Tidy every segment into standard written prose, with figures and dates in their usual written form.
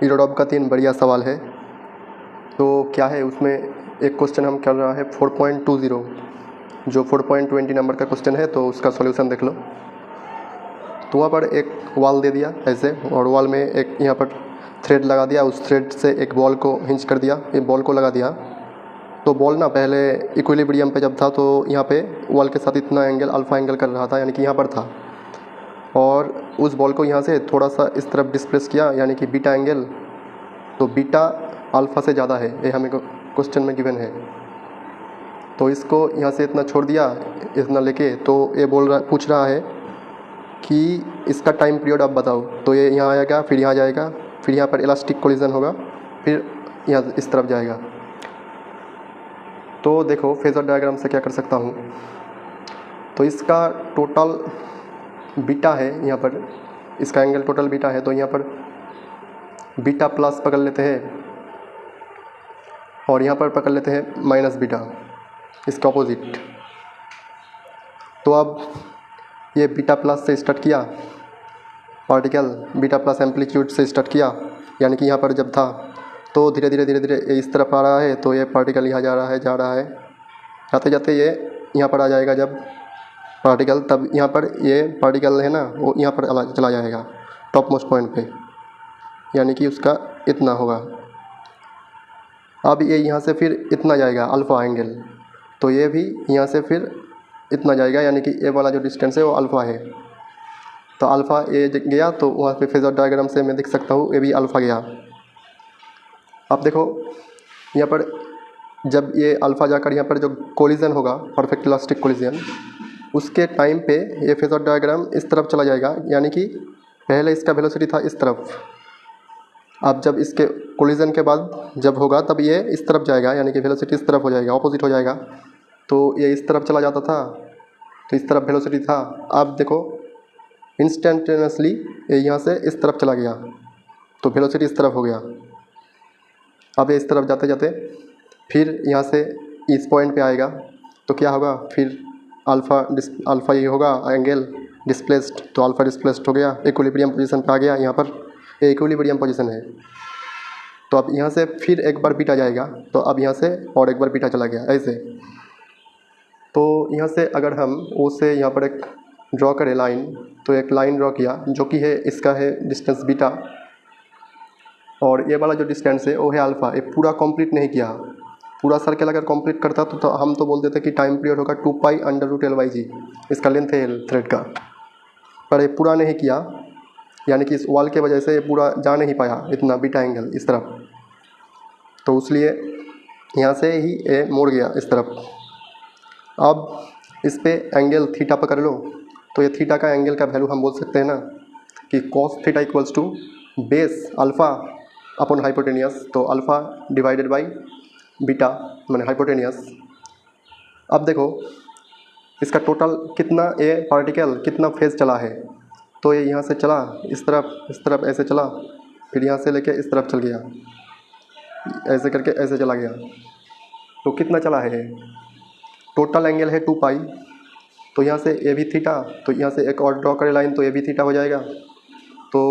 ईरोडॉब का 3 बढ़िया सवाल है। तो क्या है उसमें एक क्वेश्चन हम कर रहा है 4.20 जो 4.20 नंबर का क्वेश्चन है, तो उसका सॉल्यूशन देख लो। तो वहाँ पर एक वॉल दे दिया ऐसे, और वॉल में एक यहाँ पर थ्रेड लगा दिया, उस थ्रेड से एक बॉल को हिंच कर दिया, एक बॉल को लगा दिया। तो बॉल ना पहले इक्विलिब्रियम पे जब था तो यहाँ पे वॉल के साथ इतना एंगल अल्फ़ा एंगल कर रहा था, यानी कि यहाँ पर था। और उस बॉल को यहाँ से थोड़ा सा इस तरफ डिस्प्लेस किया, यानी कि बीटा एंगल, तो बीटा अल्फ़ा से ज़्यादा है, ये हमें क्वेश्चन में गिवन है। तो इसको यहाँ से इतना छोड़ दिया, इतना लेके, तो ये पूछ रहा है कि इसका टाइम पीरियड आप बताओ। तो ये यहाँ आएगा, फिर यहाँ जाएगा, फिर यहाँ पर इलास्टिक कोलिजन होगा, फिर यहाँ इस तरफ जाएगा। तो देखो फेजर डायग्राम से क्या कर सकता हूँ। तो इसका टोटल बीटा है, यहाँ पर इसका एंगल टोटल बीटा है, तो यहाँ पर बीटा प्लस पकड़ लेते हैं और यहाँ पर पकड़ लेते हैं माइनस बीटा, इसका ऑपोजिट। तो अब ये बीटा प्लस से स्टार्ट किया पार्टिकल, बीटा प्लस एम्पलीट्यूड से स्टार्ट किया, यानी कि यहाँ पर जब था तो धीरे धीरे इस तरफ आ रहा है, तो ये पार्टिकल यहाँ जा रहा है, जाते जाते ये यहाँ पर आ जाएगा जब पार्टिकल, तब यहाँ पर ये पार्टिकल है ना, वो यहाँ पर चला जाएगा टॉप मोस्ट पॉइंट पे, यानी कि उसका इतना होगा। अब ये यहाँ से फिर इतना जाएगा अल्फ़ा एंगल, तो ये भी यहाँ से फिर इतना जाएगा, यानी कि ये वाला जो डिस्टेंस है वो अल्फ़ा है। तो अल्फ़ा ये गया, तो वहाँ पे फेजर डायग्राम से मैं देख सकता हूँ ये भी अल्फ़ा गया। अब देखो यहाँ पर जब ये अल्फ़ा जाकर यहाँ पर जो कोलिजन होगा, परफेक्ट इलास्टिक कोलिजन, उसके टाइम पे ये फेजर डायग्राम इस तरफ चला जाएगा, यानी कि पहले इसका वेलोसिटी था इस तरफ। अब जब इसके कोलिजन के बाद जब होगा तब ये इस तरफ जाएगा, यानी कि वेलोसिटी इस तरफ हो जाएगा, ऑपोजिट हो जाएगा। तो ये इस तरफ चला जाता था, तो इस तरफ वेलोसिटी था। अब देखो इंस्टेंटेनियसली ये यहाँ से इस तरफ चला गया, तो वेलोसिटी इस तरफ हो गया। अब ये इस तरफ जाते जाते फिर यहाँ से इस पॉइंट पे आएगा, तो क्या होगा, फिर अल्फ़ा ये होगा एंगल डिस्प्लेस्ड, तो अल्फ़ा डिस्प्लेस्ड हो गया, इक्विलिब्रियम पोजीशन पे आ गया। यहाँ पर ये इक्विलिब्रियम पोजीशन है। तो अब यहाँ से फिर एक बार बीटा जाएगा, तो अब यहाँ से और एक बार बीटा चला गया ऐसे। तो यहाँ से अगर हम ओ से यहाँ पर एक ड्रॉ करें लाइन, तो एक लाइन ड्रॉ किया जो कि है, इसका है डिस्टेंस बीटा, और ये वाला जो डिस्टेंस है वो है अल्फ़ा। ये पूरा कंप्लीट नहीं किया, पूरा सर्कल अगर कंप्लीट करता तो हम तो बोलते थे कि टाइम पीरियड होगा 2π√L/g, इसका लेंथ है थ्रेड का। पर ये पूरा नहीं किया, यानी कि इस वॉल के वजह से ये पूरा जा नहीं पाया इतना बीटा एंगल इस तरफ, तो इसलिए यहाँ से ही ये मोड़ गया इस तरफ। अब इस पे एंगल थीटा पकड़ लो, तो ये थीटा का एंगल का वैल्यू हम बोल सकते हैं ना कि cos theta equals to base alpha upon hypotenuse, तो अल्फ़ा डिवाइडेड बाई बीटा मैंने हाइपोटेनियस। अब देखो इसका टोटल कितना, ये पार्टिकल कितना फेज चला है। तो ये यहाँ से चला इस तरफ ऐसे चला, फिर यहाँ से लेके इस तरफ चल गया, ऐसे करके ऐसे चला गया। तो कितना चला है, टोटल एंगल है 2π, तो यहाँ से ये भी थीटा, तो यहाँ से एक और ड्रॉ करें लाइन, तो ये भी थीटा हो जाएगा। तो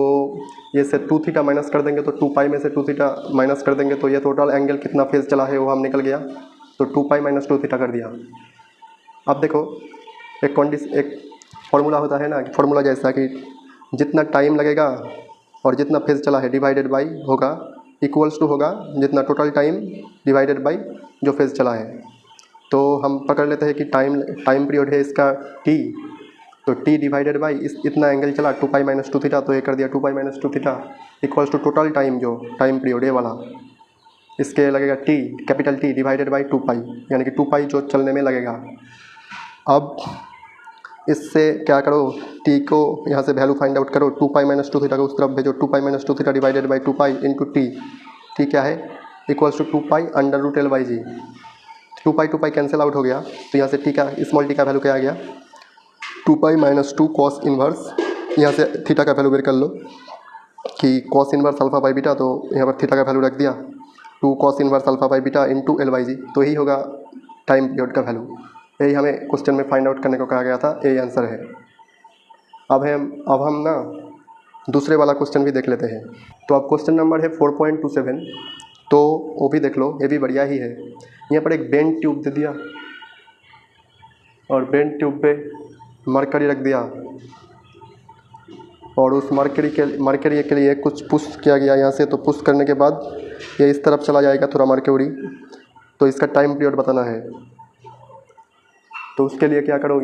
ये से 2 थीटा माइनस कर देंगे, तो 2π में से 2 थीटा माइनस कर देंगे, तो ये टोटल एंगल कितना फेज चला है वो हम निकल गया, तो 2π - 2 थीटा कर दिया। अब देखो एक फार्मूला होता है ना, फार्मूला जैसा कि जितना टाइम लगेगा और जितना फेज चला है डिवाइडेड बाई होगा, इक्वल्स टू होगा जितना टोटल टाइम डिवाइडेड बाई जो फेज चला है। तो हम पकड़ लेते हैं कि टाइम पीरियड है इसका t, तो t डिवाइडेड बाई इतना एंगल चला 2π - 2 थीटा, तो ये कर दिया 2π - 2 theta equals to total time, जो टाइम पीरियड ये वाला, इसके लगेगा t capital T divided by 2π, यानी कि 2π जो चलने में लगेगा। अब इससे क्या करो, t को यहाँ से वैल्यू फाइंड आउट करो, 2π - 2 थीटा को उस तरफ भेजो, 2π - 2 theta divided by 2π into t क्या है equals to 2π√L/g। 2π cancel out हो गया, तो यहाँ से t का स्मॉल t का वैल्यू क्या आ गया, 2π - 2 कॉस इन्वर्स, यहाँ से थीटा का वैल्यू बेर कर लो कि cos inverse alpha by beta, तो यहाँ पर थीटा का वैल्यू रख दिया 2 cos inverse alpha by beta into L/g, तो यही होगा टाइम पीरियड का वैल्यू। यही हमें क्वेश्चन में फाइंड आउट करने को कहा गया था, यही आंसर है। अब हम ना दूसरे वाला क्वेश्चन भी देख लेते हैं। तो अब क्वेश्चन नंबर है 4.27, तो वो भी देख लो, ये भी बढ़िया ही है। यहाँ पर एक बेंड ट्यूब दे दिया और बेंड ट्यूब पे मरकरी रख दिया और उस मरकरी के लिए कुछ पुश किया गया यहाँ से। तो पुश करने के बाद ये इस तरफ चला जाएगा थोड़ा मरकरी, तो इसका टाइम पीरियड बताना है। तो उसके लिए क्या करो,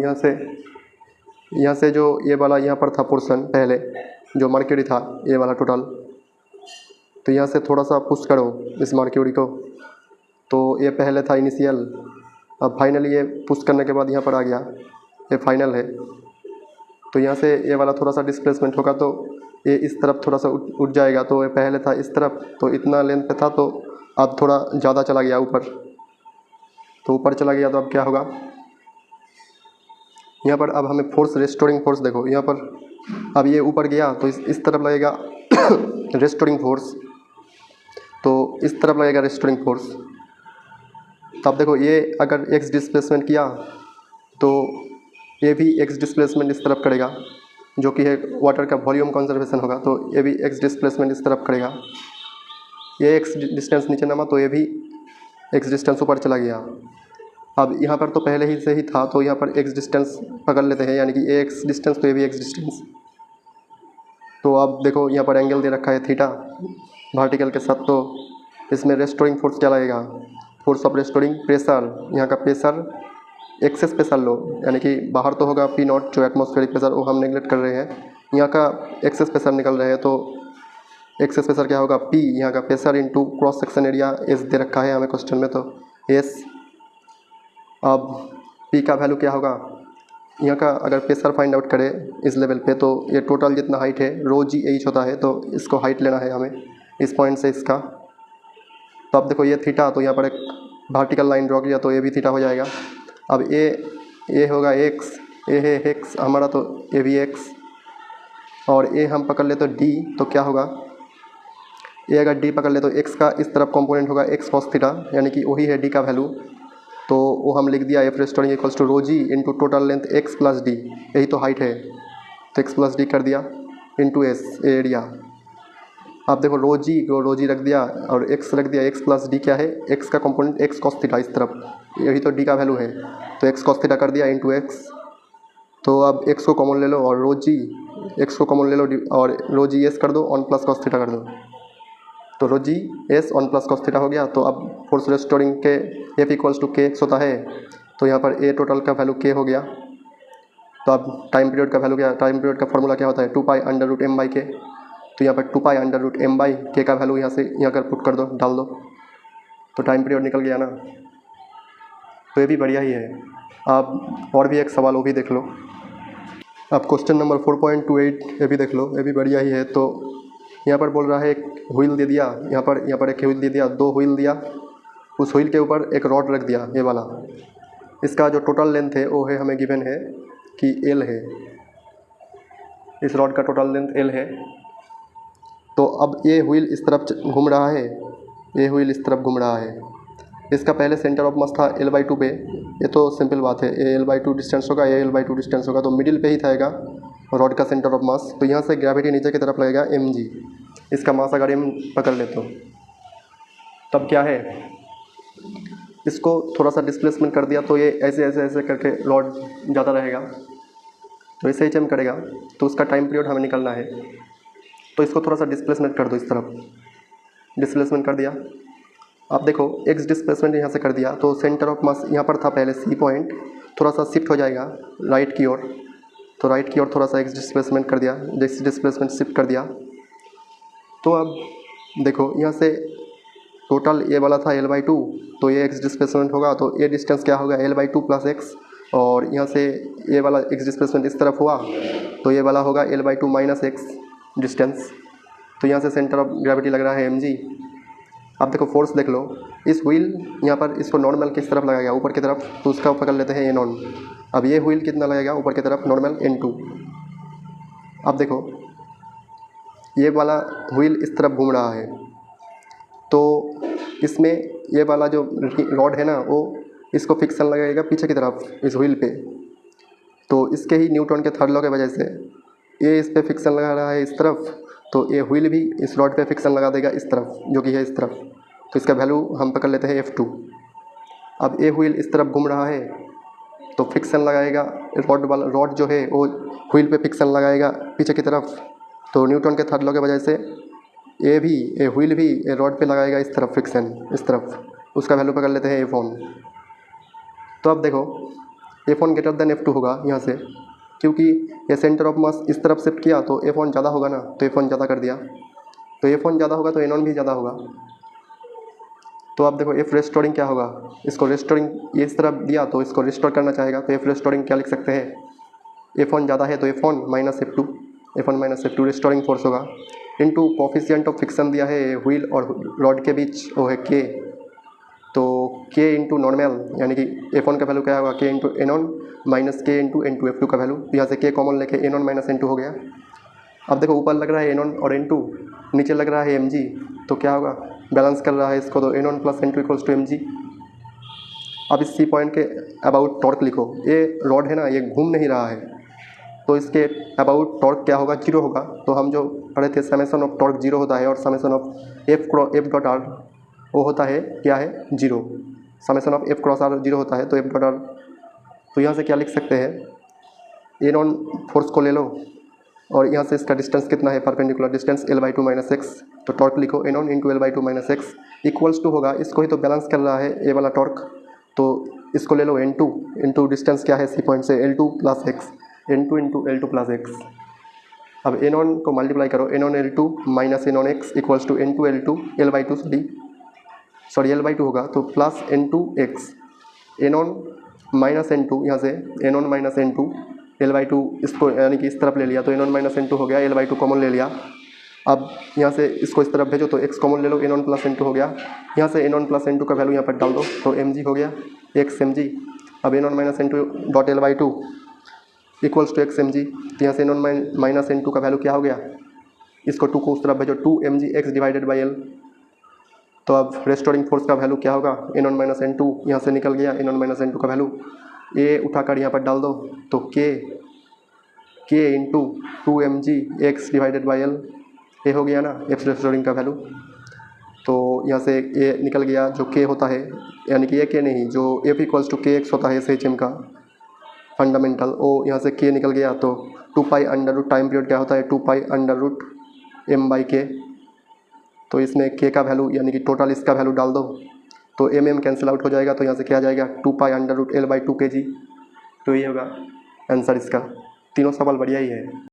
यहाँ से जो ये वाला यहाँ पर था पोर्शन पहले जो मरकरी था, ये वाला टोटल, तो यहाँ से थोड़ा सा पुश करो इस मरकरी को। तो ये पहले था इनिशियल, अब फाइनली ये पुश करने के बाद यहाँ पर आ गया, ये फाइनल है। तो यहाँ से ये वाला थोड़ा सा डिस्प्लेसमेंट होगा, तो ये इस तरफ थोड़ा सा उठ जाएगा। तो ये पहले था इस तरफ, तो इतना लेंथ पे था, तो अब थोड़ा ज़्यादा चला गया ऊपर, तो ऊपर चला गया। तो अब क्या होगा, यहाँ पर अब हमें फोर्स, रेस्टोरिंग फोर्स देखो, यहाँ पर अब ये ऊपर गया तो इस तरफ लगेगा रेस्टोरिंग फोर्स, तो इस तरफ लगेगा रेस्टोरिंग फोर्स। तब देखो ये अगर एक्स डिस्प्लेसमेंट किया तो ये भी एक्स डिस्प्लेसमेंट इस तरफ करेगा, जो कि है वाटर का वॉल्यूम कंजर्वेशन होगा। तो ये भी एक्स डिस्प्लेसमेंट इस तरफ करेगा, ये एक्स डिस्टेंस नीचे नामा, तो ये भी एक्स डिस्टेंस ऊपर चला गया। अब यहाँ पर तो पहले ही से ही था, तो यहाँ पर एक्स डिस्टेंस पकड़ लेते हैं, यानी कि ये एक्स डिस्टेंस तो ये भी एक्स डिस्टेंस। तो अब देखो यहाँ पर एंगल दे रखा है थीटा वर्टिकल के साथ, तो इसमें रेस्टोरिंग फोर्स क्या लगेगा, फोर्स ऑफ रेस्टोरिंग प्रेशर, यहाँ का प्रेशर एक्सेस प्रेशर लो, यानी कि बाहर तो होगा पी नॉट जो एटमॉस्फेरिक प्रेशर, वो हम नेगलेक्ट कर रहे हैं, यहाँ का एक्सेस प्रेशर निकल रहे हैं। तो एक्सेस प्रेशर क्या होगा, पी, यहाँ का pressure into cross section area s दे रखा है हमें क्वेश्चन में, तो एस। अब पी का वैल्यू क्या होगा, यहाँ का अगर प्रेशर फाइंड आउट करें इस लेवल पे, तो ये टोटल जितना हाइट है रो जी एच होता है, तो इसको हाइट लेना है हमें इस पॉइंट से इसका। तो अब देखो ये थीटा, तो यहाँ पर एक वर्टिकल लाइन ड्रॉ किया, तो ये भी थीटा हो जाएगा। अब ए होगा एक्स, ए है एक्स हमारा, तो ए भी एक्स, और ए हम पकड़ ले तो डी, तो क्या होगा, ए अगर डी पकड़ ले तो एक्स का इस तरफ कंपोनेंट होगा एक्स कॉस थीटा, यानी कि वही है डी का वैल्यू। तो वो हम लिख दिया F restoring equals to rho g into total length x plus d, यही तो हाइट है, तो एक्स प्लस डी कर दिया इंटू एस एरिया। आप देखो रो जी रख दिया और एक्स रख दिया, एक्स प्लस डी क्या है, एक्स का कंपोनेंट एक्स कॉस थीटा इस तरफ, यही तो डी का वैल्यू है, तो एक्स कॉस थीटा कर दिया इंटू एक्स। तो अब एक्स को कॉमन ले लो और रो जी एक्स को कॉमन ले लो और रो जी एस कर दो, ऑन प्लस कॉस थीटा कर दो, तो rho g s on plus cos theta हो गया। तो अब फोर्स रेस्टोरिंग के F equals to k x होता है, तो यहाँ पर ए टोटल का वैल्यू के हो गया। तो अब टाइम पीरियड का वैल्यू क्या, टाइम पीरियड का फॉर्मूला क्या होता है, 2 pi under root m by k, तो यहाँ पर 2 pi under root m by k का वैल्यू यहाँ से यहाँ कर पुट कर दो, डाल दो, तो टाइम पीरियड निकल गया ना। तो ये भी बढ़िया ही है। आप और भी एक सवाल वो भी देख लो। अब क्वेश्चन नंबर 4.28 ये भी देख लो, ये भी बढ़िया ही है। तो यहाँ पर बोल रहा है एक व्हील दे दिया, यहाँ पर एक व्हील दे दिया, 2 व्हील दिया, उस व्हील के ऊपर एक रॉड रख दिया ये वाला, इसका जो टोटल लेंथ है वो है हमें गिवन है कि एल है, इस रॉड का टोटल लेंथ एल है। तो अब ये व्हील इस तरफ घूम रहा है, ये व्हील इस तरफ घूम रहा है, इसका पहले सेंटर ऑफ मास था L/2 पे, ये तो सिंपल बात है, ये L/2 डिस्टेंस होगा, ये L/2 डिस्टेंस होगा, तो मिडिल पे ही थाएगा रॉड का सेंटर ऑफ मास। तो यहाँ से ग्रेविटी नीचे की तरफ लगेगा mg, इसका मास अगर m पकड़ ले तो तब क्या है, इसको थोड़ा सा डिस्प्लेसमेंट कर दिया, तो ये ऐसे ऐसे ऐसे करके रॉड ज़्यादा रहेगा, तो ऐसे ही करेगा, तो उसका टाइम पीरियड हमें निकलना है। तो इसको थोड़ा सा डिस्प्लेसमेंट कर दो, इस तरफ डिस्प्लेसमेंट कर दिया। आप देखो एक्स डिस्प्लेसमेंट यहाँ से कर दिया, तो सेंटर ऑफ मास यहाँ पर था पहले सी पॉइंट, थोड़ा सा शिफ्ट हो जाएगा राइट की ओर, तो राइट की ओर थोड़ा सा एक्स डिस्प्लेसमेंट कर दिया, एक्स डिस्प्लेसमेंट शिफ्ट कर दिया। तो अब देखो यहाँ से टोटल ये वाला था L/2, तो ये एक्स डिस्प्लेसमेंट होगा, तो ये डिस्टेंस क्या होगा L/2 प्लस एक्स, और यहाँ से ये वाला एक्स डिस्प्लेसमेंट इस तरफ हुआ, तो ये वाला होगा L/2 माइनस एक्स डिस्टेंस। तो यहाँ से सेंटर ऑफ ग्रेविटी लग रहा है mg। आप देखो फोर्स देख लो, इस व्हील यहाँ पर इसको नॉर्मल किस तरफ लगाएगा, ऊपर की तरफ, तो उसका पकड़ लेते हैं N1। अब ये व्हील कितना लगेगा ऊपर की तरफ, नॉर्मल N2। अब देखो ये वाला व्हील इस तरफ घूम रहा है, तो इसमें ये वाला जो रॉड है ना, वो इसको फिक्सन लगेगा पीछे की तरफ इस व्हील पे, तो इसके ही न्यूटन के थर्ड लॉ की वजह से ए इस पर फिक्सन लगा रहा है इस तरफ, तो ए व्हील भी इस रॉड पे फिक्सन लगा देगा इस तरफ, जो कि है इस तरफ। तो इसका वैल्यू हम पकड़ लेते हैं F2। अब ए व्हील इस तरफ घूम रहा है तो फिक्सन लगाएगा, रॉड जो है वो व्हील पे फिक्सन लगाएगा पीछे की तरफ। तो न्यूटन के थर्ड लॉ की वजह से ए व्हील भी ए रॉड पे लगाएगा इस तरफ फिक्सन, इस तरफ। उसका वैल्यू पकड़ लेते हैं F1। तो अब देखो F1 ग्रेटर देन F2 होगा यहाँ से, क्योंकि ये सेंटर ऑफ मास इस तरफ शिफ्ट किया तो F1 ज़्यादा होगा ना, तो F1 ज़्यादा कर दिया। तो F1 ज़्यादा होगा तो N1 भी ज़्यादा होगा। तो आप देखो F रेस्टोरिंग क्या होगा, इसको रेस्टोरिंग ये इस तरफ दिया तो इसको रिस्टोर करना चाहेगा, तो F रेस्टोरिंग क्या लिख सकते हैं, F1 ज़्यादा है तो F1 minus F2 restoring force होगा, इनटू कोफिशिएंट ऑफ फिक्सन दिया है व्हील और रॉड के बीच, वो है K। तो K इंटू नॉर्मल, यानी कि F1 का वैल्यू क्या होगा, K into N1 minus K into F2 का वैल्यू। यहाँ से K कॉमन लेके N1 माइनस N2 हो गया। अब देखो ऊपर लग रहा है N1 और N2, नीचे लग रहा है mg, तो क्या होगा, बैलेंस कर रहा है इसको, तो N1 plus N2 equals to mg। अब इस सी पॉइंट के अबाउट टॉर्क लिखो। ये रॉड है ना, ये घूम नहीं रहा है, तो इसके अबाउट टॉर्क क्या होगा, जीरो होगा। तो हम जो पढ़े थे समेसन ऑफ टॉर्क जीरो होता है, और summation of F dot r वो होता है क्या है, zero. Summation of F cross r zero होता है, तो एफ डॉट आर। तो यहाँ से क्या लिख सकते हैं, ए नॉन फोर्स को ले लो और यहाँ से इसका डिस्टेंस कितना है, perpendicular distance L/2 minus x. तो टॉर्क लिखो A naught into L/2 minus x equals to होगा, इसको ही तो बैलेंस कर रहा है ए वाला टॉर्क, तो इसको ले लो N2 इंटू डिस्टेंस क्या है सी पॉइंट से L2 plus x, N2 into L2 plus x. अब ए नॉन को मल्टीप्लाई करो, A naught L2 minus A naught x equals to N2 L2 L/2 होगा, तो plus N2 x, A naught minus N2, यहाँ से ए naught minus N2 L/2 इसको यानी कि इस तरफ ले लिया, तो ए नॉन माइनस N2 हो गया, L/2 कॉमन ले लिया। अब यहाँ से इसको इस तरफ भेजो तो x कॉमन ले लो, ए नॉन प्लस N2 हो गया। यहाँ से ए नॉन प्लस N2 का वैल्यू यहाँ पर डाल दो, तो mg हो गया, x mg। अब A naught minus N2 dot L/2 equals to x mg। तो यहाँ से ए नॉन माइनस N2 का वैल्यू क्या हो गया, इसको 2 को उस तरफ भेजो, 2 mg x divided by L। तो अब रेस्टोरिंग फोर्स का वैल्यू क्या होगा, ए नॉन माइनस N2 यहाँ से निकल गया, ए नॉन माइनस N2 का वैल्यू ए उठाकर यहाँ पर डाल दो, तो k into 2 mg x divided by L, ए हो गया ना एफ रेस्टोरिंग का वैल्यू। तो यहाँ से ए निकल गया, जो k होता है, यानी कि k नहीं, जो f इक्वल्स टू kx होता है SHM का फंडामेंटल, ओ यहाँ से k निकल गया, तो 2 pi under root time period क्या होता है, 2 पाई अंडर रूट m/k। तो इसमें k का वैल्यू यानी कि टोटल इसका वैल्यू डाल दो, तो mm कैंसिल आउट हो जाएगा, तो यहाँ से क्या आ जाएगा, 2 pi under root L/2 kg। तो ये होगा आंसर इसका। तीनों सवाल बढ़िया ही है।